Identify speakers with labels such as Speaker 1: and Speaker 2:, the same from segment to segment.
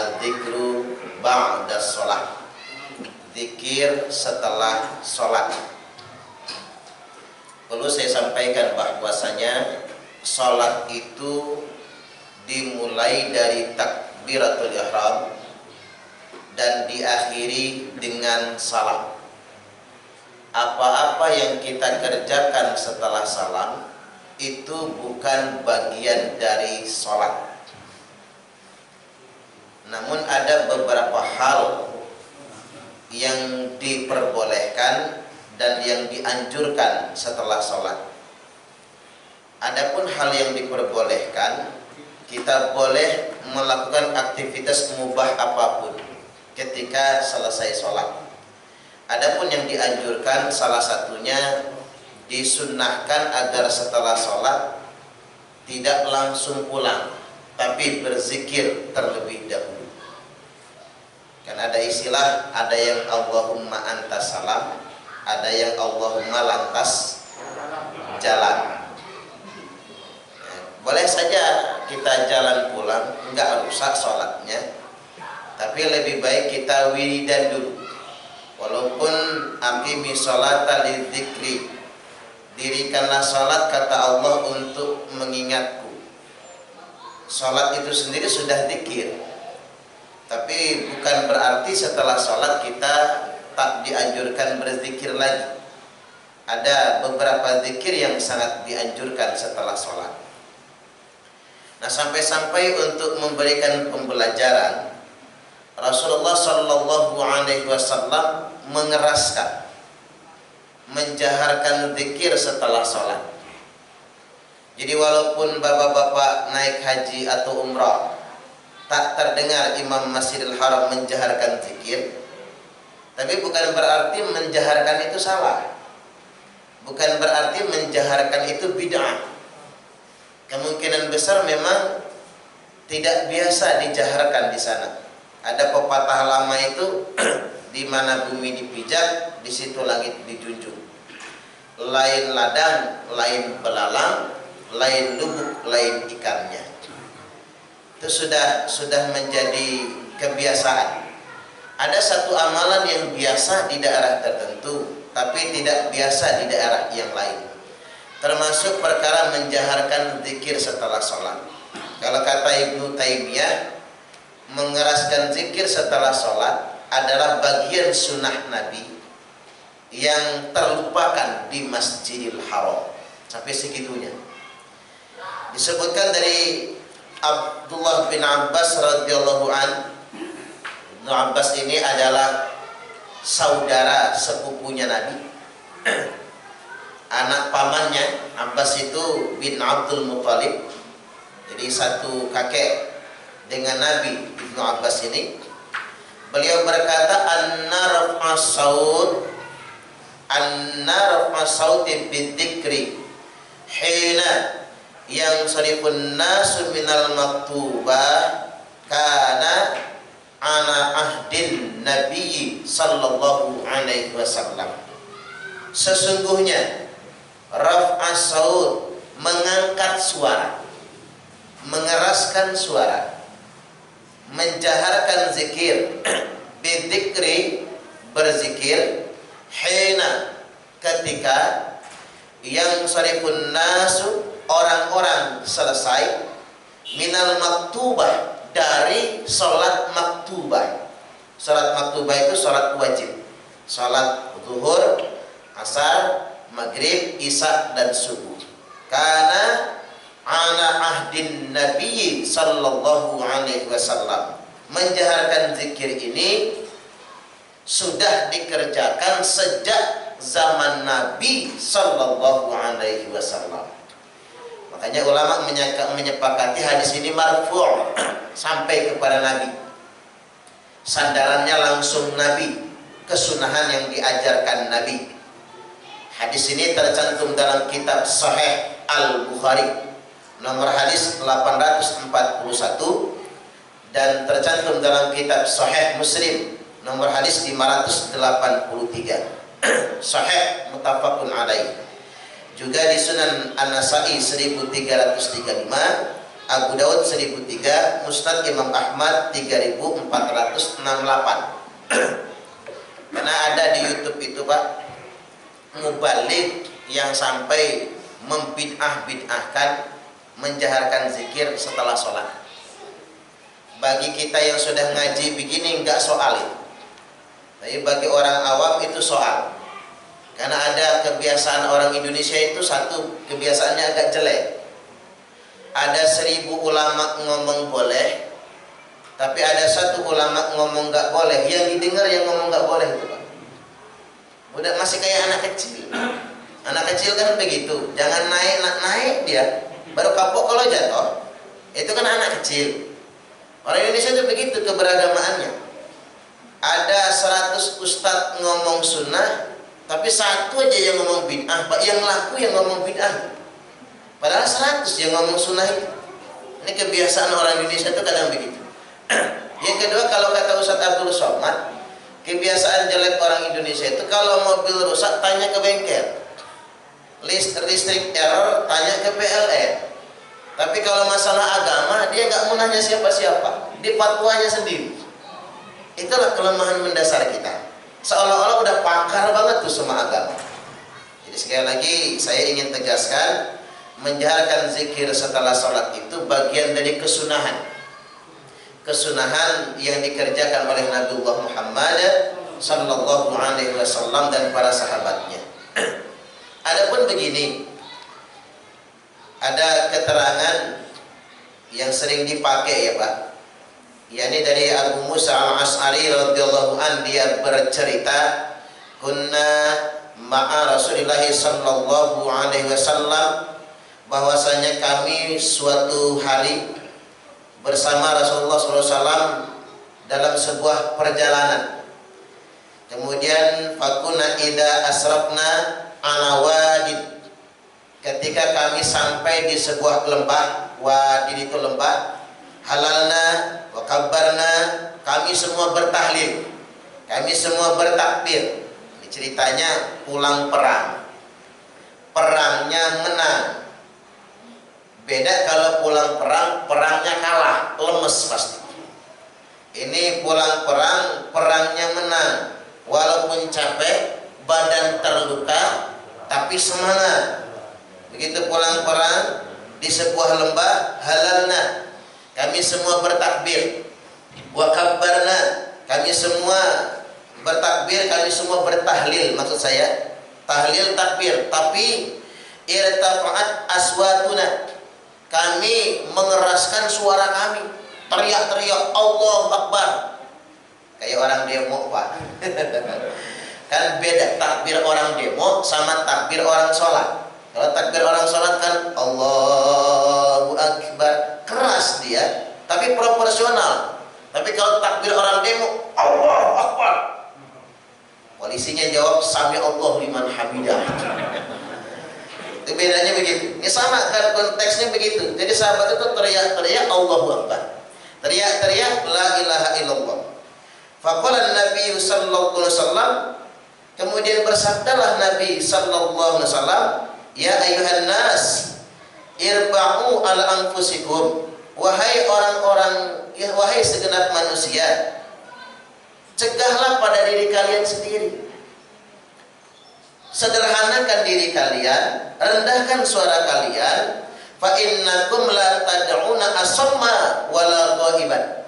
Speaker 1: adzikru ba'da sholat, zikir setelah sholat. Perlu saya sampaikan bahwasanya sholat itu dimulai dari takbiratul ihram dan diakhiri dengan salam. Apa-apa yang kita kerjakan setelah salam itu bukan bagian dari sholat. Namun ada beberapa hal yang diperbolehkan dan yang dianjurkan setelah sholat. Adapun hal yang diperbolehkan, kita boleh melakukan aktivitas mubah apapun ketika selesai sholat. Adapun yang dianjurkan, salah satunya disunnahkan agar setelah sholat tidak langsung pulang, tapi berzikir terlebih dahulu. Kan ada istilah, ada yang Allahumma antas salam, ada yang Allahumma lantas jalan. Boleh saja kita jalan pulang, enggak rusak sholatnya, tapi lebih baik kita wiridan dulu. Walaupun aqimi sholata lidzikri, dirikanlah sholat kata Allah untuk mengingatku. Sholat itu sendiri sudah zikir, tapi bukan berarti setelah sholat kita tak dianjurkan berzikir lagi. Ada beberapa zikir yang sangat dianjurkan setelah sholat. Nah, sampai-sampai untuk memberikan pembelajaran, Rasulullah Shallallahu Alaihi Wasallam mengeraskan, menjaharkan zikir setelah sholat. Jadi walaupun bapak-bapak naik haji atau umrah tak terdengar Imam Masjidil Haram menjaharkan zikir, tapi bukan berarti menjaharkan itu salah, bukan berarti menjaharkan itu bid'ah. Kemungkinan besar memang tidak biasa dijaharkan di sana. Ada pepatah lama itu, di mana bumi dipijak, di situ langit dijunjung. Lain ladang, lain belalang, lain lubuk, lain ikannya. Itu sudah menjadi kebiasaan. Ada satu amalan yang biasa di daerah tertentu, tapi tidak biasa di daerah yang lain. Termasuk perkara menjaharkan zikir setelah sholat. Kalau kata Ibnu Taimiyah, mengeraskan zikir setelah sholat adalah bagian sunnah Nabi yang terlupakan di Masjidil Haram. Sampai segitunya. Disebutkan dari Abdullah bin Abbas radhiyallahu an. Ibnu Abbas ini adalah saudara sepupunya Nabi. Anak pamannya Abbas itu bin Abdul Muthalib. Jadi satu kakek dengan Nabi Ibnu Abbas ini. Beliau berkata, anna raf'a sauti bidzikri hina yang sarifun nasu minal maktubah kana ana ahdin Nabi sallallahu alaihi wasallam. Sesungguhnya raf'a saut, mengangkat suara, mengeraskan suara, menjaharkan zikir, bidzikri, berzikir, hina, ketika yang sarifun nasu, orang-orang selesai, minal maktubah, dari sholat maktubah. Sholat maktubah itu sholat wajib, sholat zuhur, asar, maghrib, isya, dan subuh. Karena ana ahdin Nabi sallallahu alaihi wasallam, menjaharkan zikir ini sudah dikerjakan sejak zaman Nabi sallallahu alaihi wasallam. Makanya ulama menyepakati hadis ini marfu' sampai kepada Nabi. Sandarannya langsung Nabi, kesunahan yang diajarkan Nabi. Hadis ini tercantum dalam kitab Sahih Al-Bukhari nomor hadis 841 dan tercantum dalam kitab Sahih Muslim nomor hadis 583. Sahih muttafaqun alaih. Juga di Sunan An-Nasa'i 1335, Abu Daud 1003, Musnad Imam Ahmad 3468. Karena ada di YouTube itu Pak, mubalik yang sampai membid'ah-bid'ahkan menjaharkan zikir setelah sholat. Bagi kita yang sudah ngaji begini nggak soal itu, tapi bagi orang awam itu soal. Karena ada kebiasaan orang Indonesia itu, satu kebiasaannya agak jelek. Ada 1000 ulama ngomong boleh, tapi ada satu ulama ngomong nggak boleh. Yang didengar yang ngomong nggak boleh itu Pak. Udah masih kayak anak kecil. Anak kecil kan begitu, jangan naik dia, baru kapok kalau jatuh. Itu kan anak kecil. Orang Indonesia itu begitu keberagamaannya. Ada 100 ustadz ngomong sunnah, tapi satu aja yang ngomong bid'ah, Pak. Yang laku yang ngomong bid'ah. Padahal 100 yang ngomong sunnah itu. Ini kebiasaan orang Indonesia itu kadang begitu. Yang kedua, kalau kata Ustadz Abdul Somad, kebiasaan jelek orang Indonesia itu kalau mobil rusak tanya ke bengkel, listrik error tanya ke PLN. Tapi kalau masalah agama dia nggak mau nanya siapa-siapa, di fatwanya sendiri. Itulah kelemahan mendasar kita. Seolah-olah udah pakar banget tuh sama agama. Jadi sekali lagi saya ingin tegaskan, menjaharkan zikir setelah sholat itu bagian dari kesunahan. Kesunahan yang dikerjakan oleh Nabiullah Muhammad sallallahu alaihi wasallam dan para sahabatnya. Adapun begini, ada keterangan yang sering dipakai ya Pak, yakni dari Abu Musa al-Ash'ari radhiyallahu an, dia bercerita, kunna ma'a Rasulillah sallallahu alaihi wasallam, bahwasanya kami suatu hari bersama Rasulullah SAW dalam sebuah perjalanan. Kemudian fakuna idza asrafna ala wadid, ketika kami sampai di sebuah lembah, wadid itu lembah, halalna wa kabbarna, kami semua bertahlil, kami semua bertakbir. Ini ceritanya pulang perang, perangnya menang. Beda kalau pulang perang, perangnya kalah, lemes pasti. Ini pulang perang, perangnya menang. Walaupun capek, badan terluka, tapi semangat. Begitu pulang perang, di sebuah lembah, halalna, kami semua bertakbir. Wa kabbarna, kami semua bertakbir, kami semua bertahlil. Maksud saya, tahlil takbir. Tapi irtafa'at aswatuna, kami mengeraskan suara kami, teriak-teriak Allahu Akbar, kayak orang demo Pak. Kan beda takbir orang demo sama takbir orang sholat. Kalau takbir orang sholat kan Allahu Akbar, keras dia, tapi proporsional. Tapi kalau takbir orang demo Allahu Akbar, polisinya jawab sami Allahu liman hamidah. Itu bedanya begitu. Ini sama kan konteksnya begitu. Jadi sahabat itu teriak-teriak Allahu Akbar, teriak-teriak la ilaha illallah. Faqala Nabi sallallahu alaihi wasallam, kemudian bersabdalah Nabi sallallahu alaihi wasallam, ya ayuhan nas irba'u ala anfusikum, wahai orang-orang, ya wahai segenap manusia, cegahlah pada diri kalian sendiri. Sederhanakan diri kalian, rendahkan suara kalian. Fa innakum la tad'una asamma wala ghaiban.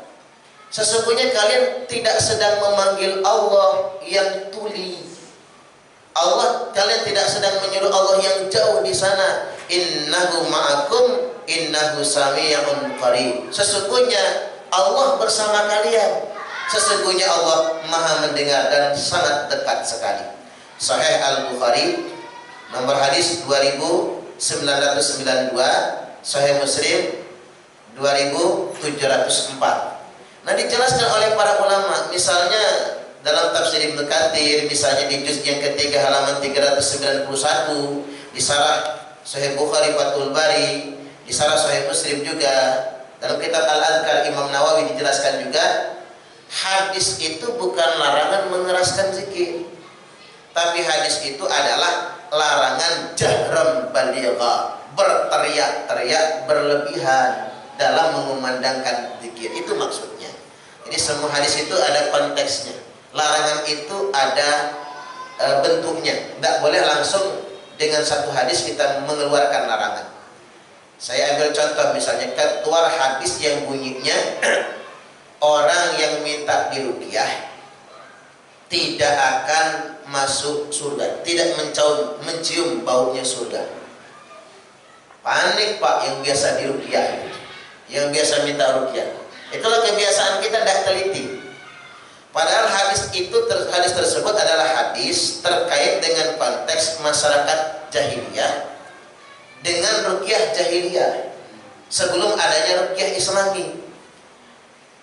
Speaker 1: Sesungguhnya kalian tidak sedang memanggil Allah yang tuli. Kalian tidak sedang menyuruh Allah yang jauh di sana. Innahu ma'akum innahu sami'un qarib. Sesungguhnya Allah bersama kalian. Sesungguhnya Allah Maha mendengar dan sangat dekat sekali. Sahih Al-Bukhari nomor hadis 2992, Sahih Muslim 2704. Nah, dijelaskan oleh para ulama, misalnya dalam tafsir Ibnu Katsir, misalnya di juz yang ketiga halaman 391, di sarah Sahih Bukhari Fathul Bari, di sarah Sahih Muslim juga, dalam kitab Al-Adhkar Imam Nawawi dijelaskan juga, hadis itu bukan larangan mengeraskan zikir. Tapi hadis itu adalah larangan jahran baligha, berteriak-teriak berlebihan. dalam mengumandangkan zikir. Itu maksudnya. Jadi semua hadis itu ada konteksnya. Larangan itu ada bentuknya. Tidak boleh langsung dengan satu hadis kita mengeluarkan larangan. Saya ambil contoh misalnya keluar hadis yang bunyinya orang yang minta diruqyah tidak akan masuk surga, tidak mencium baunya surga. Panik Pak yang biasa diruqyah, yang biasa minta ruqyah. Itulah kebiasaan kita tidak teliti. Padahal hadis tersebut adalah hadis terkait dengan konteks masyarakat jahiliyah dengan ruqyah jahiliyah sebelum adanya ruqyah Islami.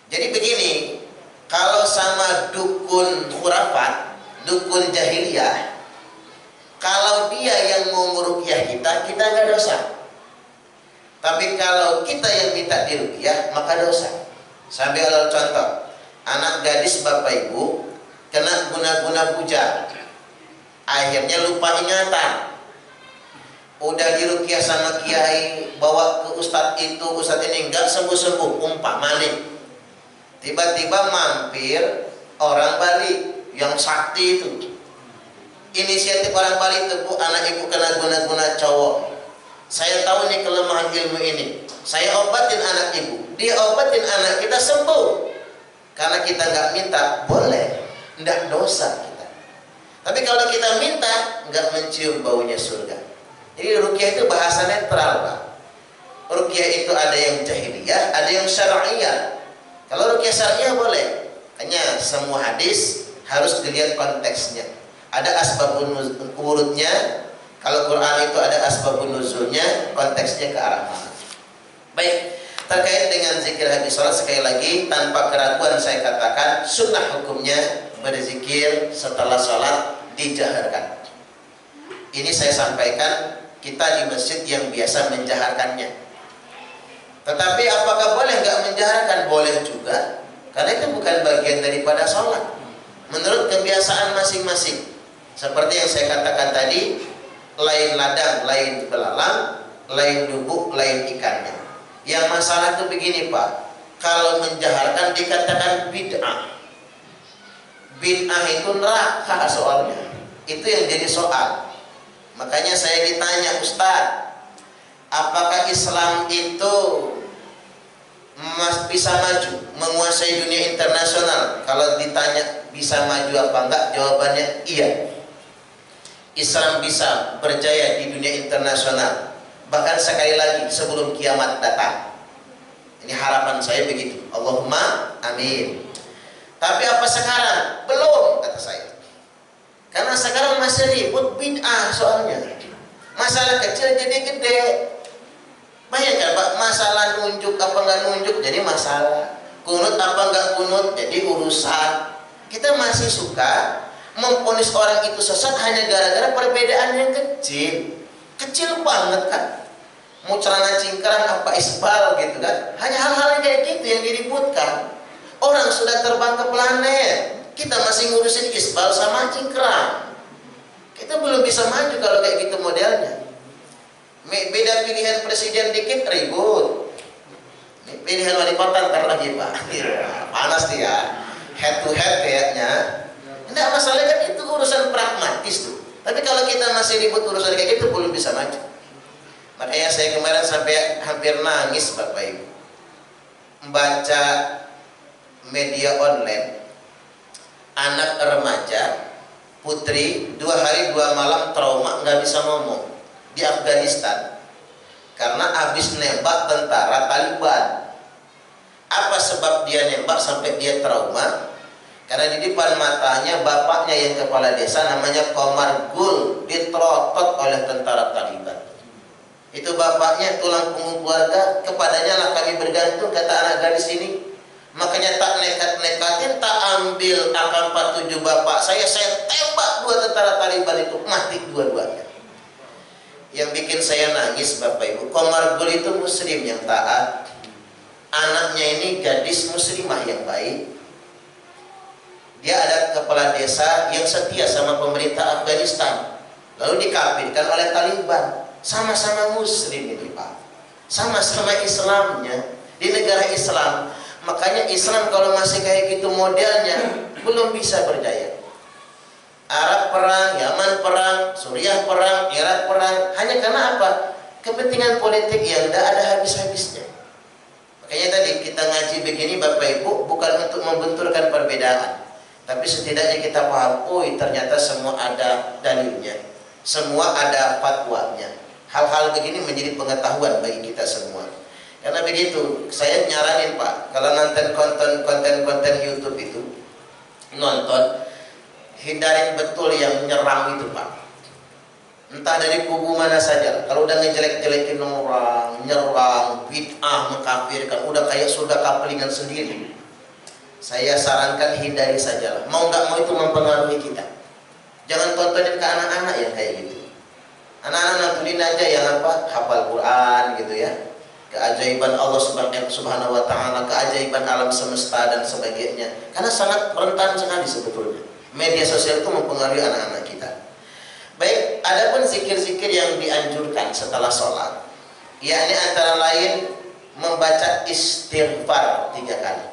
Speaker 1: Jadi begini, kalau sama dukun khurafat, dukun jahiliyah, kalau dia yang mau meruqyah kita nggak dosa. Tapi kalau kita yang minta diruqyah, maka dosa. Sambil contoh, anak gadis bapak ibu kena guna-guna bujang, akhirnya lupa ingatan. Udah diruqyah sama kiai, bawa ke ustadz itu, ustadz ini nggak sembuh-sembuh, umpamanya. Tiba-tiba mampir orang Bali yang sakti itu. Inisiatif orang Bali itu, Bu, anak ibu kena guna-guna cowok. Saya tahu nih kelemahan ilmu ini. Saya obatin anak ibu. Dia obatin anak kita sembuh. Karena kita nggak minta, boleh. Nggak dosa kita. Tapi kalau kita minta, nggak mencium baunya surga. Jadi ruqyah itu bahasa netral, Pak. Ruqyah itu ada yang jahiliyah, ada yang syar'iyah. Kalau ruqyah syariah boleh. Hanya semua hadis harus dilihat konteksnya. Ada asbabun wurudnya. Kalau Quran itu ada asbabun nuzulnya, konteksnya ke arah mana. Baik, terkait dengan zikir habis sholat, sekali lagi tanpa keraguan saya katakan sunnah hukumnya berzikir setelah sholat dijaharkan. Ini saya sampaikan kita di masjid yang biasa menjaharkannya. Tetapi apakah boleh nggak menjaharkan? Boleh juga, karena itu bukan bagian daripada sholat. Menurut kebiasaan masing-masing. Seperti yang saya katakan tadi, lain ladang, lain belalang, lain lubuk, lain ikannya. Yang masalah itu begini Pak, kalau menjaharkan dikatakan bid'ah. Bid'ah itu neraka soalnya. Itu yang jadi soal. Makanya saya ditanya, Ustaz, apakah Islam itu bisa maju, menguasai dunia internasional? Kalau ditanya bisa maju apa enggak, jawabannya iya. Islam bisa berjaya di dunia internasional, bahkan sekali lagi sebelum kiamat datang. Ini harapan saya begitu. Allahumma amin. Tapi apa sekarang? Belum, kata saya. Karena sekarang masih ribut bid'ah soalnya. Masalah kecil jadi gede. Bayangkan Pak, masalah nunjuk apa enggak nunjuk jadi masalah. Kunut apa enggak kunut jadi urusan. Kita masih suka memponis orang itu sesat hanya gara-gara perbedaan yang kecil. Kecil banget kan. Mau celana cingkrang apa isbal gitu kan. Hanya hal-hal kayak gitu yang diributkan. Orang sudah terbang ke planet, kita masih ngurusin isbal sama cingkrang. Kita belum bisa maju kalau kayak gitu modelnya. Beda pilihan presiden dikit ribut. Pilihan wali kota ntar lagi Pak. Panas dia. Head to head kayaknya. Tidak masalah kan, itu urusan pragmatis tuh. Tapi kalau kita masih ribut urusan kayak gitu belum bisa maju. Makanya saya kemarin sampai hampir nangis Bapak Ibu membaca media online, anak remaja putri 2 hari 2 malam trauma nggak bisa ngomong di Afghanistan karena habis nembak tentara Taliban. Apa sebab dia nembak sampai dia trauma? Karena di depan matanya bapaknya yang kepala desa namanya Komar Gul diterotot oleh tentara Taliban. Itu bapaknya tulang punggung keluarga, kepadanya lah kami bergantung, kata anak gadis ini. Makanya tak nekat-nekatin, tak ambil AK-47 bapak saya tembak 2 tentara Taliban itu, mati dua-duanya. Yang bikin saya nangis Bapak Ibu, Komar Gul itu muslim yang taat, anaknya ini gadis muslimah yang baik. Dia ada kepala desa yang setia sama pemerintah Afghanistan, lalu dikafirkan oleh Taliban. Sama-sama muslim ini Pak, sama-sama Islamnya. di negara Islam. Makanya Islam kalau masih kayak gitu modelnya belum bisa berjaya. Arab perang, Yaman perang, Suriah perang, Irak perang, hanya karena apa? Kepentingan politik yang tidak ada habis-habisnya. Makanya tadi kita ngaji begini Bapak Ibu bukan untuk membenturkan perbedaan, tapi setidaknya kita paham, oh ternyata semua ada dalilnya, semua ada fatwanya. Hal-hal begini menjadi pengetahuan bagi kita semua. Karena begitu, saya nyaranin Pak, kalau nonton konten YouTube itu, nonton, hindarin betul yang nyerang itu Pak. Entah dari kubu mana saja. Kalau udah ngejelek-jelekin orang, nyerang, bid'ah, mengkafirkan, udah kayak sudah kapelingan sendiri. Saya sarankan hindari sajalah. Mau nggak mau itu mempengaruhi kita. Jangan tontonin ke anak-anak yang kayak gitu. Anak-anak nontonin aja yang apa? Hafal Quran gitu ya. Keajaiban Allah Subhanahu wa taala, keajaiban alam semesta dan sebagainya. Karena sangat rentan sekali sebetulnya. Media sosial itu mempengaruhi anak-anak kita. Baik, adapun zikir-zikir yang dianjurkan setelah sholat, yakni antara lain membaca istighfar 3 kali.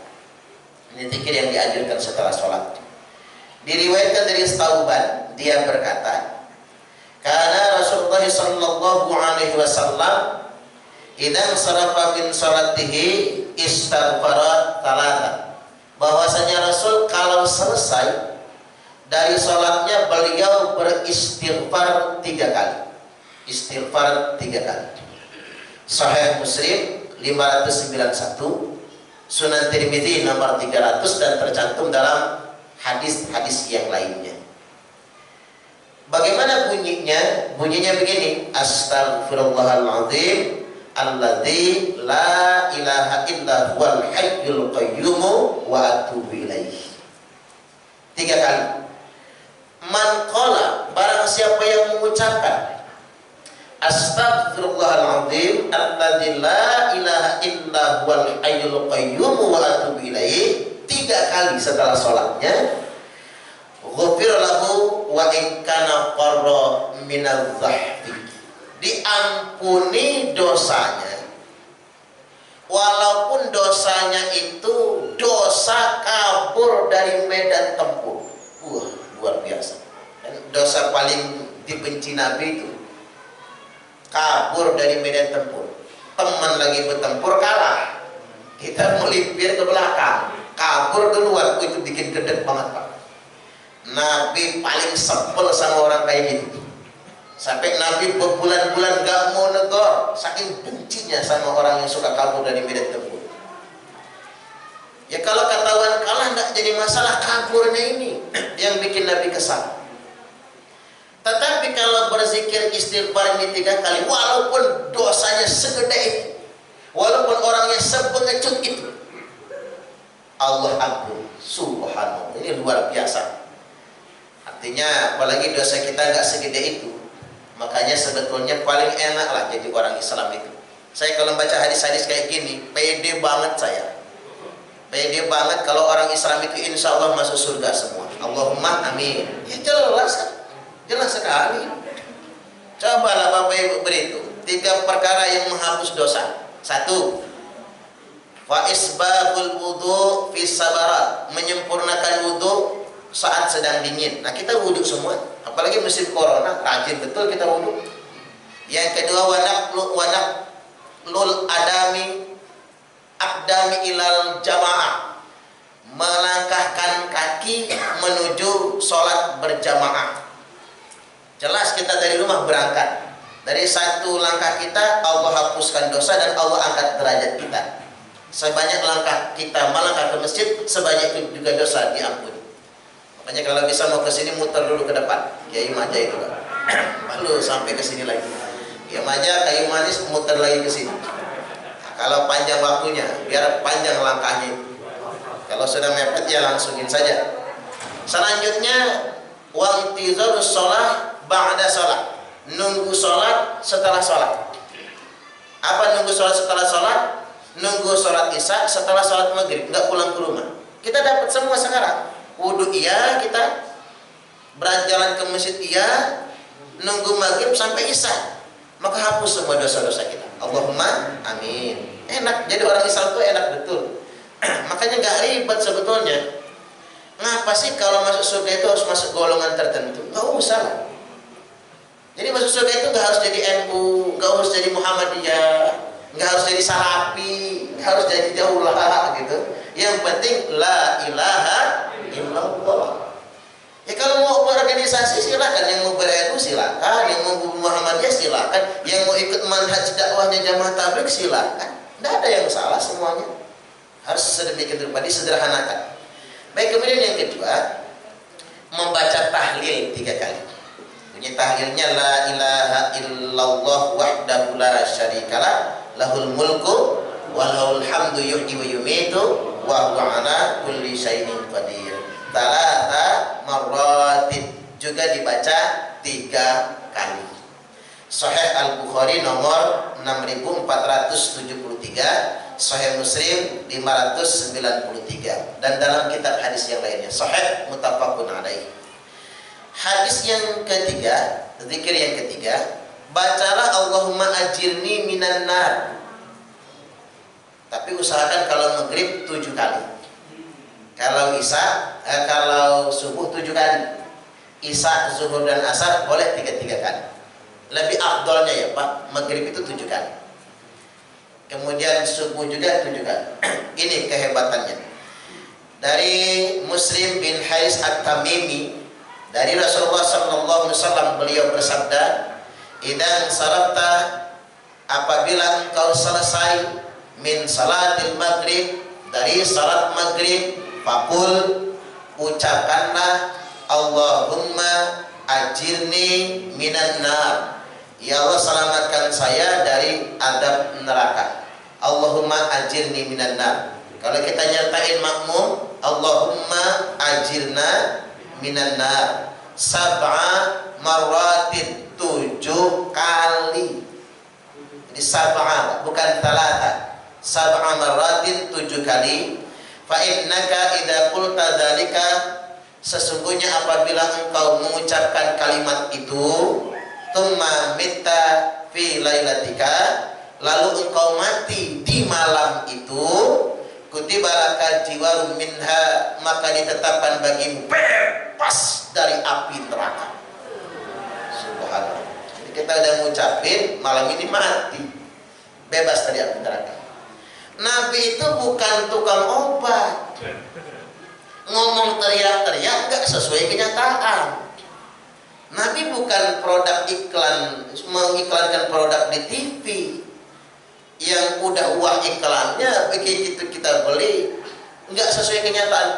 Speaker 1: Ini zikir yang dianjurkan setelah sholat. Diriwayatkan dari Tauban, dia berkata, karena Rasulullah sallallahu alaihi wasallam idan sarafa min salatihi istighfara talata. Bahwasanya Rasul kalau selesai dari sholatnya beliau beristighfar 3 kali. Istighfar 3 kali. Sahih Muslim 591, Sunan Tirmidzi nomor 300 dan tercantum dalam hadis-hadis yang lainnya. Bagaimana bunyinya? Bunyinya begini, Astaghfirullahaladzim alladzi la ilaha illa huwal hayyul qayyum wa atubu ilaih. 3 kali. Man qala, barang siapa yang mengucapkan Astaghfirullahaladzim alladzi la ilaha illa huwal hayyul qayyum wa atubu ilaih 3 kali setelah sholatnya, ghufir lahu wa in kana qarra minadh-dhahbi, diampuni dosanya walaupun dosanya itu dosa kabur dari medan tempur. Luar biasa. Dan dosa paling dibenci Nabi itu kabur dari medan tempur. Teman lagi bertempur kalah, kita melipir ke belakang, kabur duluan, itu bikin gedek banget Pak. Nabi paling sebel sama orang kayak gitu. Sampai Nabi berbulan-bulan gak mau negor, saking bencinya sama orang yang suka kabur dari medan tempur. Ya kalau ketahuan kalah tidak jadi masalah, kaburnya ini yang bikin Nabi kesal. Tetapi kalau berzikir istighfar ini 3 kali, walaupun dosanya segede itu, walaupun orangnya sepengecut itu, Allah ampun, subhanallah, ini luar biasa. Artinya apalagi dosa kita nggak segede itu, makanya sebetulnya paling enak lah jadi orang Islam itu. Saya kalau baca hadis-hadis kayak gini, pede banget saya. Pede banget kalau orang Islam itu insya Allah masuk surga semua. Allahumma amin. Ya jelas kan? Jelas sekali. Cobalah Bapak Ibu berhitung 3 perkara yang menghapus dosa. 1, wa isbahul wudu fi sabarat, menyempurnakan wudu saat sedang dingin. Nah kita wudu semua, apalagi musim corona, rajin betul kita wudu. Yang kedua, wanak lul akdami ilal jamaah, melangkahkan kaki menuju sholat berjamaah. Jelas kita dari rumah berangkat, dari 1 langkah kita Allah hapuskan dosa dan Allah angkat derajat kita. Sebanyak langkah kita melangkah ke masjid, sebanyak itu juga dosa diampuni. Makanya kalau bisa mau ke sini muter dulu ke depan, Kiai Maja itu kan. Lalu sampai ke sini lagi. Kiai Maja kayu manis muter lagi ke sini. Nah, kalau panjang waktunya, biar panjang langkahnya. Kalau sudah mepet ya langsungin saja. Selanjutnya, wantizarus shalah ba'da shalah, nunggu sholat setelah sholat. Apa nunggu sholat setelah sholat? Nunggu sholat isya setelah sholat maghrib, nggak pulang ke rumah. Kita dapat semua sekarang. Wudhu iya, kita berjalan ke masjid iya, nunggu maghrib sampai isya, maka hapus semua dosa-dosa kita. Allahumma amin. Enak, jadi orang Islam itu enak betul. Makanya nggak ribet sebetulnya. Ngapa sih kalau masuk surga itu harus masuk golongan tertentu? Nggak usah lah. Jadi masuk surga itu nggak harus jadi NU, nggak harus jadi Muhammadiyah, nggak harus jadi Salafi, nggak harus jadi Daulah gitu. Yang penting la ilaha illallah. Ya kalau mau berorganisasi silakan, yang mau ber-NU silakan, yang mau Muhammadiyah silakan, yang mau ikut manhaj dakwahnya Jamaah Tabligh silakan. Tidak ada yang salah, semuanya harus sedemikian rupa disederhanakan. Baik, kemudian yang kedua, membaca tahlil 3 kali. Bunyi tahlilnya la ilaha illallah wahdahu la syarikalah lahul mulku wa lahul hamdu yuhyi wa yumitu wa huwa ala kulli syai'in qadir. Talata marratin, juga dibaca 3 kali. Sahih Al-Bukhari nomor 6473, Sahih Muslim 593, dan dalam kitab hadis yang lainnya sahih muttafaqun alaih. Hadis yang ketiga, zikir yang ketiga, bacalah Allahumma ajirni minan nar. Tapi usahakan kalau maghrib 7 kali. Kalau kalau subuh 7 kali. Isya, zuhur dan asar boleh 3 kali. Lebih afdolnya ya Pak, maghrib itu 7 kali. Kemudian subuh juga 7 kali. Ini kehebatannya. Dari Muslim bin Haris At-Tamimi, dari Rasulullah SAW, beliau bersabda, "Idan sarafta, apabila engkau selesai min salatil maghrib, dari salat maghrib, faqul, ucapkanlah Allahumma ajirni minan nar, ya Allah selamatkan saya dari adab neraka. Allahumma ajirni minan nar. Kalau kita nyertain makmum, Allahumma ajirna minan nar sab'a marratin, 7 kali. Jadi sab'a bukan talata, sab'a marratin 7 kali. Fa innaka idza qulta dzalika, sesungguhnya apabila engkau mengucapkan kalimat itu, tsumma mitta fi lailatika, lalu engkau mati di malam itu, kutiba laka jiwarun minha, maka ditetapkan bagimu bebas dari api neraka. Subhanallah. Jadi kita udah ngucapin malam ini mati, bebas dari api neraka. Nabi itu bukan tukang obat. Ngomong teriak-teriak gak sesuai kenyataan. Nabi bukan produk iklan, mengiklankan produk di TV yang udah uang iklannya begitu kita beli nggak sesuai kenyataan.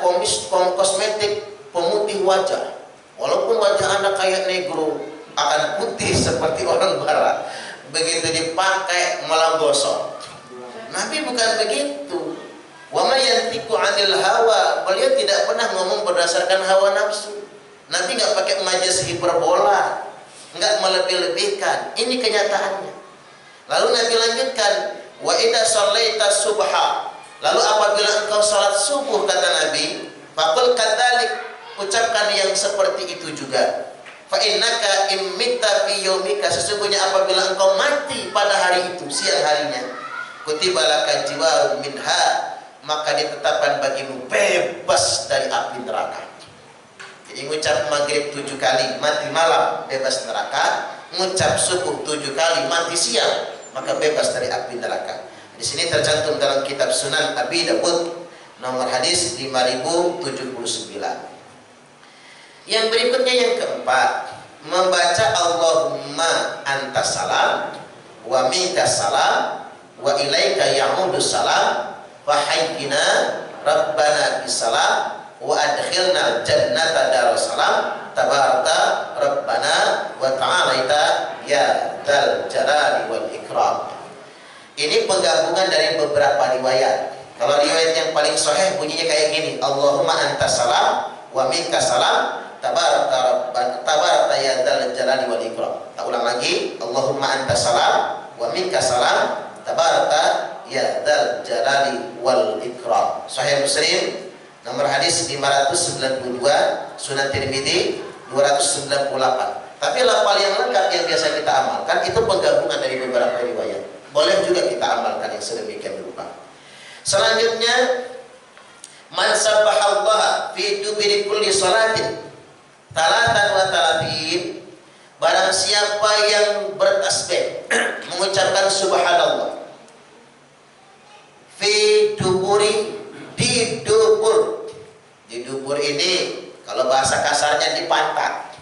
Speaker 1: Kosmetik pemutih wajah, walaupun wajah Anda kayak negro akan putih seperti orang barat, begitu dipakai malah gosong. Nabi bukan begitu. Wa may yantiqu 'anil hawa, beliau tidak pernah ngomong berdasarkan hawa nafsu. Nabi nggak pakai majas hiperbola, nggak melebih-lebihkan. Ini kenyataannya. Lalu Nabi lanjutkan, wa idza shallaita subha, lalu apabila engkau salat subuh, kata Nabi, faqul kadzalik, ucapkan yang seperti itu juga. Fa innaka immitta fi yaumika, sesungguhnya apabila engkau mati pada hari itu, siang harinya, kutiba laka jiwarun minha, maka ditetapkan bagimu bebas dari api neraka. Jadi ngucap maghrib 7 kali mati malam bebas neraka, ngucap subuh 7 kali mati siang maka bebas dari api neraka. Di sini tercantum dalam kitab Sunan Abi Dawud nomor hadis 5079. Yang berikutnya yang keempat, membaca Allahumma antas salam wa minkas salam wa ilaika ya'udus salam wa hayyina rabbana bisalam wa adkhilna jannata darussalam tabaraka rabbana wa ta'alaita ya dzal jalali wal ikram. Ini penggabungan dari beberapa riwayat. Kalau riwayat yang paling sahih bunyinya kayak gini, Allahumma antas salam wa minkas salam tabaraka ya dzal jalali wal ikram. Tak ulang lagi, Allahumma antas salam wa minkas salam tabaraka ya dzal jalali wal ikram. Sahih Muslim nomor hadis 592, Sunan Tirmidzi 298. Tapi lafal yang lengkap yang biasa kita amalkan itu penggabungan dari beberapa riwayat. Boleh juga kita amalkan yang sedemikian rupa. Selanjutnya, man sabbahallaha fi duburi kulli salatin talatan wa talatin, barang siapa yang bertasbih mengucapkan subhanallah fi duburi, di dubur. Di dubur ini kalau bahasa kasarnya di pantat,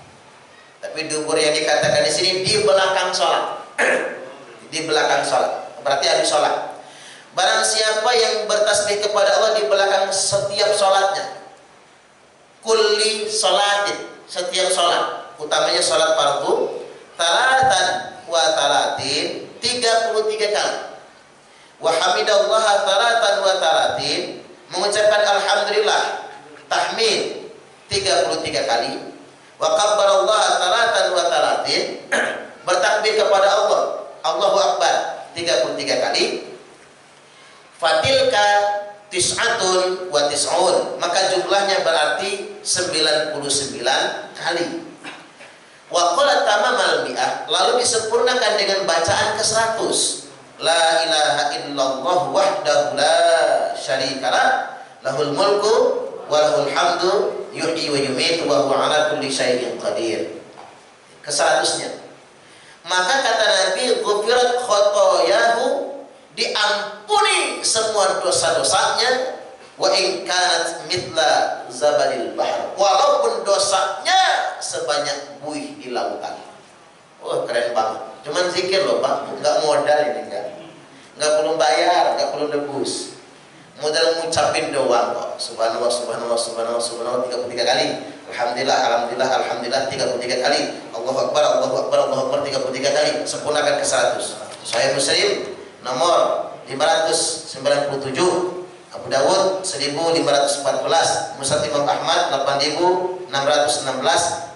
Speaker 1: tapi dubur yang dikatakan di sini di belakang sholat. Di belakang sholat berarti habis sholat. Barang siapa yang bertasbih kepada Allah di belakang setiap sholatnya, kulli sholatin, setiap sholat, utamanya sholat fardu, talatan wa talatin, 33 kali. Wa hamidallaha talatan wa talatin, mengucapkan alhamdulillah, tahmid 33 kali. Wa kabbarallaha talatan wa talatin, bertakbir kepada Allah, Allahu Akbar 33 kali. Fatilka tis'atun wa tis'un, maka jumlahnya berarti 99 kali. Wa qala tamamal mi'ah, lalu disempurnakan dengan bacaan ke-100. La ilaha illallah wahdahu la syarikalah, lahul mulku wa lahul hamdu, yuhyi wa yumitu wa huwa ala kulli syai'in qadir. Ke-100-nya. Maka kata Nabi, ghufirat khotoyahu, diampuni semua dosa-dosanya, wa in kanat mithla zabadil bahr, walaupun dosanya sebanyak buih di lautan. Wah, keren banget. Cuman zikir loh Pak, nggak modal ini, nggak perlu bayar, nggak perlu nebus, modal ngucapin doang kok. Subhanallah, subhanallah, subhanallah, subhanallah 33 kali. Alhamdulillah, alhamdulillah, alhamdulillah 33 kali. Allahu Akbar, Allahu Akbar, Allahu Akbar 33 kali. Sempurnakan ke 100. Sahih Muslim nomor 597, Abu Dawud 1514, Musnad Imam Ahmad 8616,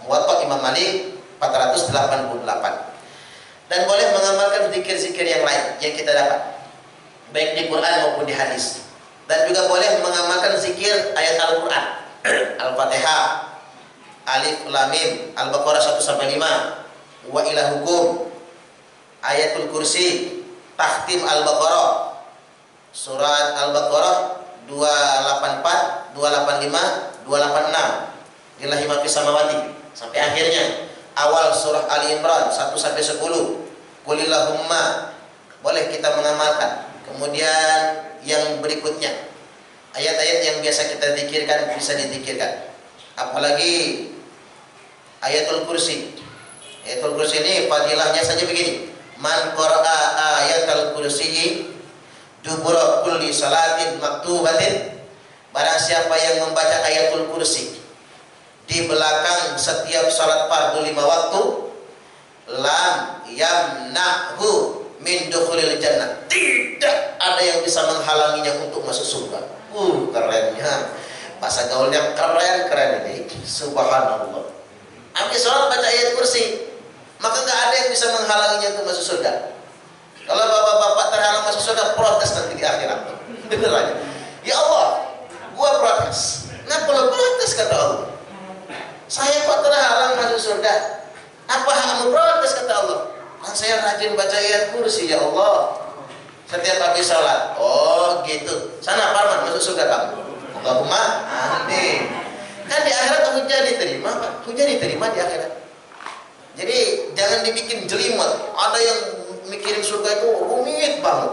Speaker 1: Muwatta Imam Malik 488. Dan boleh mengamalkan zikir-zikir yang lain yang kita dapat, baik di Quran maupun di hadis. Dan juga boleh mengamalkan zikir ayat Al-Quran, Al-Fatihah, Alif Lam Mim, Al-Baqarah 1-5, wa ilahukum, Ayatul Kursi, Tahtim Al-Baqarah, Surat Al-Baqarah 284, 285, 286, Lillahi ma fis samawati, sampai akhirnya. Awal surah Ali Imran 1-10, Qulillahumma, boleh kita mengamalkan. Kemudian yang berikutnya, ayat-ayat yang biasa kita zikirkan bisa dizikirkan. Apalagi Ayatul Kursi. Ayatul Kursi ini fadilahnya saja begini. Man qara'a ayatul kursi dubura kulli salatin maktubatin, barang siapa yang membaca ayatul kursi di belakang setiap salat fardu 5 waktu, lam yamna'hu min dukhulil jannah, tidak ada yang bisa menghalanginya untuk masuk surga. Kerennya, bahasa gaulnya keren ini. Subhanallah. Habis salat baca ayat kursi, maka nggak ada yang bisa menghalanginya untuk masuk surga. Kalau bapak-bapak terhalang masuk surga, protes nanti di akhirat. Bener aja. Ya Allah, gua protes. Kenapa lo protes, kata Allah? Saya kok terhalang masuk surga? Apa hakmu protes, kata Allah? Kan saya rajin baca ayat kursi, ya Allah, setiap habis sholat. Oh gitu. Sana Parman, masuk surga kamu. Allahumma amin. Kan di akhirat hujan diterima, Pak. Hujan diterima di akhirat. Jadi jangan dibikin jelimet. Ada yang mikirin surga itu rumit banget.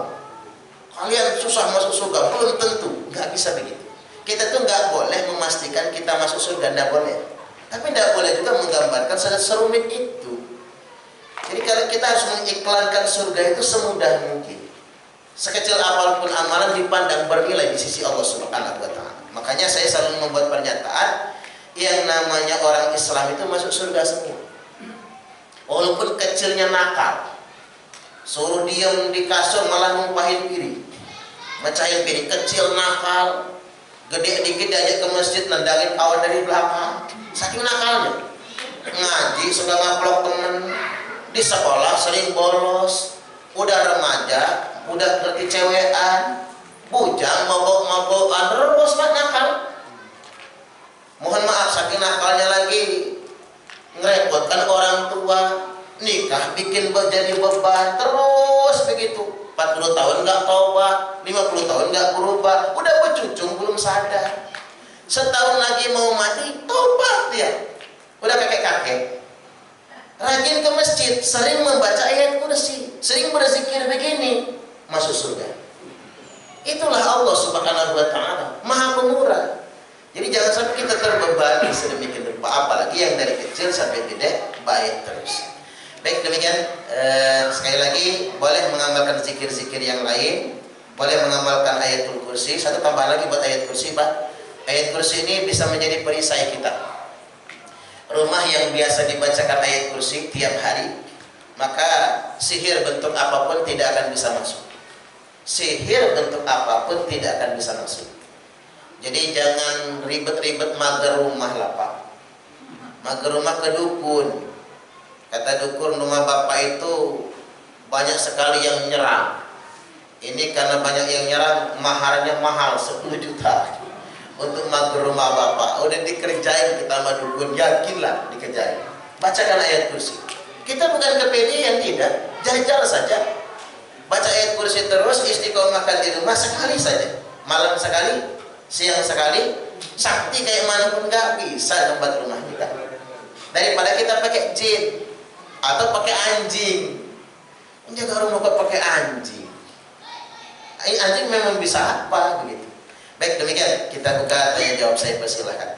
Speaker 1: Kalian susah masuk surga, belum tentu. Nggak bisa begitu. Kita tuh nggak boleh memastikan kita masuk surga, nggak boleh. Tapi tidak boleh juga menggambarkan sangat serumit itu. Jadi kalau kita harus mengiklankan surga itu semudah mungkin. Sekecil apapun amalan dipandang bernilai di sisi Allah Subhanahu wa Ta'ala. Makanya saya selalu membuat pernyataan, yang namanya orang Islam itu masuk surga semua. Walaupun kecilnya nakal, suruh diam di kasur malah numpahin piring, mecahin piring, kecil nakal, gede dikit diajak ke masjid nendangin kawan dari belakang. Saking nakalnya, ngaji suka ngaplok temen, di sekolah sering bolos, udah remaja, udah ngerti cewekan, bujang, mabok-mabokan, terus nakal. Mohon maaf, saking nakalnya lagi ngerepotkan orang tua, nikah bikin jadi beban, terus begitu. 40 tahun nggak taubat, 50 tahun nggak berubah, udah bercucung belum sadar. Setahun lagi mau mati, taubat dia. Udah kakek-kakek. Rajin ke masjid, sering membaca ayat kursi, sering berzikir begini, masuk surga. Itulah Allah Subhanahu wa Ta'ala, Maha Pemurah. Jadi jangan sampai kita terbebani sedemikian rupa, apalagi yang dari kecil sampai gede baik terus. Baik, demikian sekali lagi boleh mengamalkan zikir-zikir yang lain, boleh mengamalkan ayatul kursi. Satu tambahan lagi buat ayat kursi, Pak. Ayat kursi ini bisa menjadi perisai kita. Rumah yang biasa dibacakan ayat kursi tiap hari, maka sihir bentuk apapun tidak akan bisa masuk. Sihir bentuk apapun tidak akan bisa masuk. Jadi jangan ribet-ribet mager rumah lah, Pak. Mager rumah ke dukun. Kata dukun, rumah bapak itu banyak sekali yang nyerang. Ini karena banyak yang nyerang, maharnya mahal 10 juta untuk mager rumah bapak. Udah dikerjain kita sama dukun, yakinlah dikerjain. Bacakan ayat kursi. Kita bukan kepedean, tidak, jajal saja. Baca ayat kursi terus, istiqomahkan di rumah sekali saja. Malam sekali, siang sekali, sakti kayak manapun nggak bisa tempat rumah kita. Daripada kita pakai jin atau pakai anjing. Menjaga rumah kok pakai anjing. Anjing memang bisa apa begitu. Baik, demikian kita buka tanya jawab, saya persilahkan.